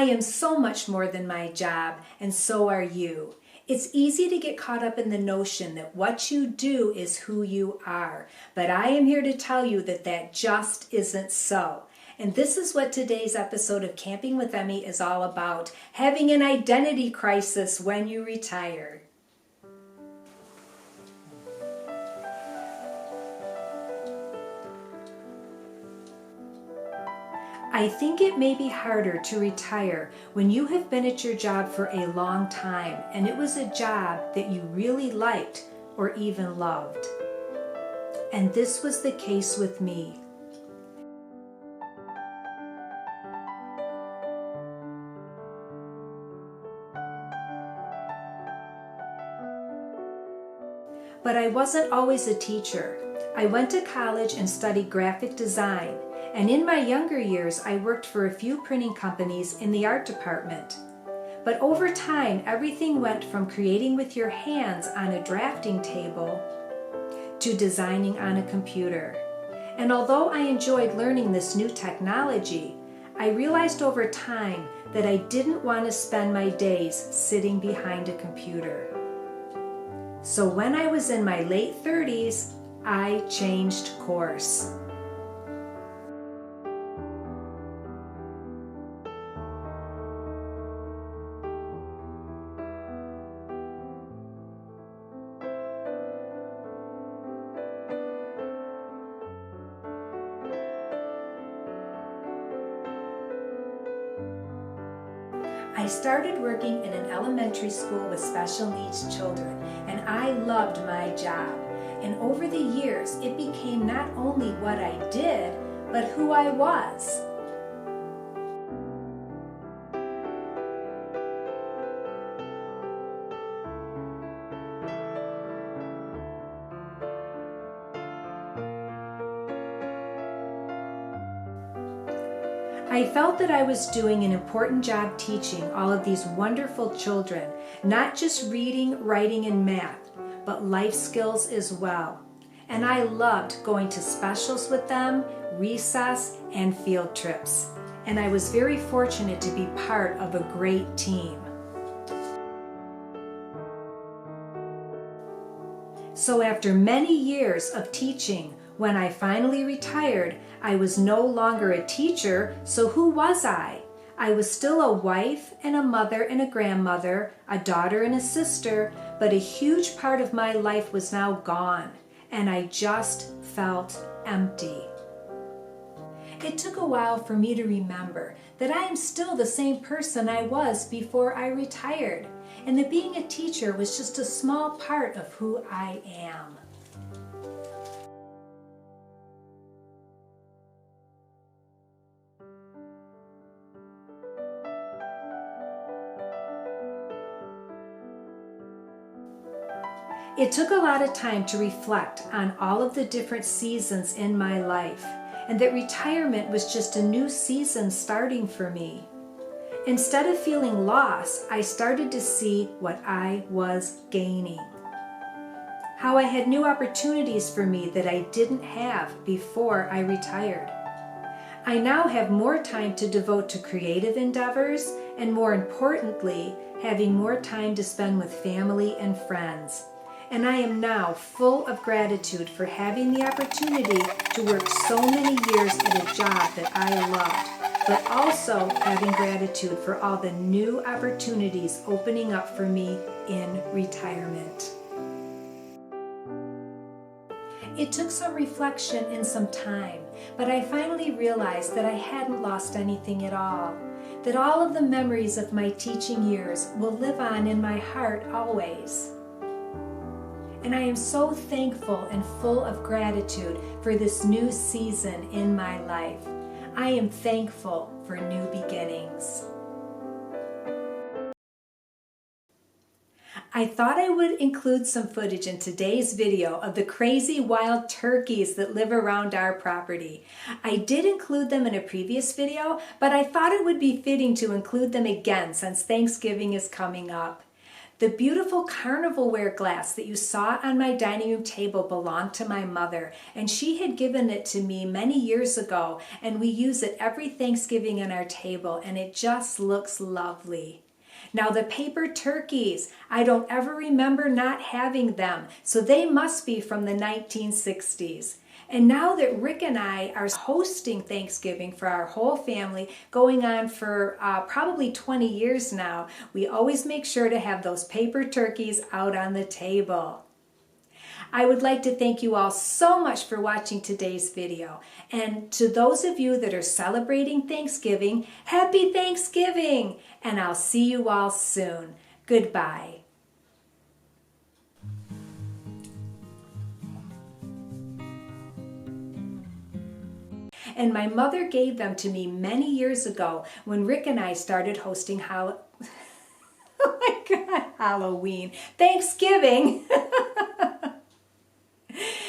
am so much more than my job, and so are you. It's easy to get caught up in the notion that what you do is who you are, but I am here to tell you that that just isn't so. And this is what today's episode of Camping with Emmy is all about, having an identity crisis when you retire. I think it may be harder to retire when you have been at your job for a long time and it was a job that you really liked or even loved. And this was the case with me. But I wasn't always a teacher. I went to college and studied graphic design. And in my younger years, I worked for a few printing companies in the art department. But over time, everything went from creating with your hands on a drafting table to designing on a computer. And although I enjoyed learning this new technology, I realized over time that I didn't want to spend my days sitting behind a computer. So when I was in my late 30s, I changed course. I started working in an elementary school with special needs children, and I loved my job. And over the years, it became not only what I did, but who I was. I felt that I was doing an important job teaching all of these wonderful children, not just reading, writing, and math, but life skills as well. And I loved going to specials with them, recess, and field trips. And I was very fortunate to be part of a great team. So after many years of teaching, when I finally retired, I was no longer a teacher, so who was I? I was still a wife and a mother and a grandmother, a daughter and a sister, but a huge part of my life was now gone, and I just felt empty. It took a while for me to remember that I am still the same person I was before I retired, and that being a teacher was just a small part of who I am. It took a lot of time to reflect on all of the different seasons in my life, and that retirement was just a new season starting for me. Instead of feeling lost, I started to see what I was gaining. How I had new opportunities for me that I didn't have before I retired. I now have more time to devote to creative endeavors, and more importantly, having more time to spend with family and friends. And I am now full of gratitude for having the opportunity to work so many years at a job that I loved, but also having gratitude for all the new opportunities opening up for me in retirement. It took some reflection and some time, but I finally realized that I hadn't lost anything at all, that all of the memories of my teaching years will live on in my heart always. And I am so thankful and full of gratitude for this new season in my life. I am thankful for new beginnings. I thought I would include some footage in today's video of the crazy wild turkeys that live around our property. I did include them in a previous video, but I thought it would be fitting to include them again since Thanksgiving is coming up. The beautiful carnivalware glass that you saw on my dining room table belonged to my mother, and she had given it to me many years ago, and we use it every Thanksgiving on our table, and it just looks lovely. Now the paper turkeys, I don't ever remember not having them, so they must be from the 1960s. And now that Rick and I are hosting Thanksgiving for our whole family, going on for probably 20 years now, we always make sure to have those paper turkeys out on the table. I would like to thank you all so much for watching today's video. And to those of you that are celebrating Thanksgiving, Happy Thanksgiving! And I'll see you all soon. Goodbye. And my mother gave them to me many years ago when Rick and I started hosting oh my God, Halloween, Thanksgiving.